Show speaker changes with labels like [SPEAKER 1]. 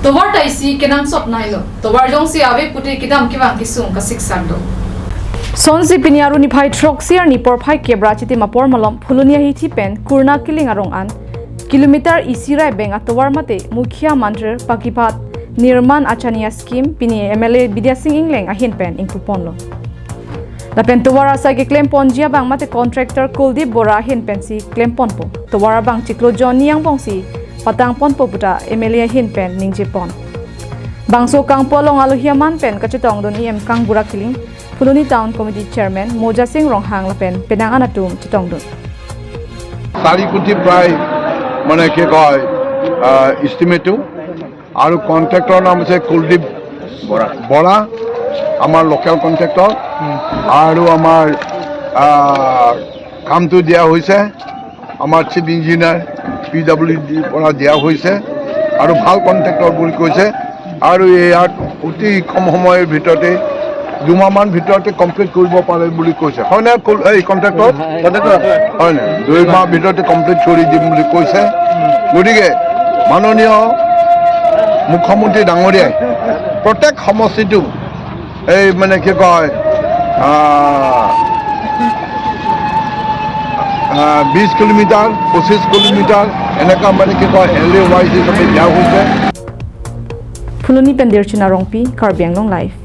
[SPEAKER 1] Towar taisi kenang sop nailo. Towar jong si ave puti kidam kiwang kisung kasik sando. Sonsi pinyaru ni phai troxi ar ni por phai kebra chiti mapor malom Phuloni hi pen kurna kiling arong an kilometer isirai beng atowar mate mukhya mantra pakipat nirman achania scheme pini MLA Bidyasing Engleng ahin pen ingpupon lo. Lapen towara sa ke claim ponjia bang mate contractor Kuldip Bora hin pen si claim ponpo. Towara bang chiklo John Niang pong si patang ponpo puta MLA hin pen ningje pon. Bangso kangpu long aluhiaman pen kachitong don em kang bura kiling Phuloni Town Committee Chairman Moja Singh Ronghang lapen penang anatum chitong don.
[SPEAKER 2] Sari kuti prai mane ke koi estimate aru contractor naam ase Kuldip Bora amar local contractor aru amar kamtu dia hoise amar chief engineer PWD pora dia hoise aru bhal contractor boli koise aru eyat uti kom homoyer bhitorte দুমাহমান ভিতৰতে complete কৰিব পাৰে বুলি কৈছে হয়নে এই contractor হয়নে 2 মাহ ভিতৰতে কমপ্লিট কৰি দিম বুলি কৈছে গতিকে মাননীয় মুখ্যমন্ত্ৰী ডাঙৰীয়াই প্ৰত্যেক সমষ্টিটো এই মানে কি কয় 20 কিলোমিটাৰ 25 কিলোমিটাৰ এনেকা মানে কি কয় এলএ ওয়াইজ হিচাপে দিয়া হৈছে
[SPEAKER 1] Phuloni pendir chuna rongpi Karbi Anglong live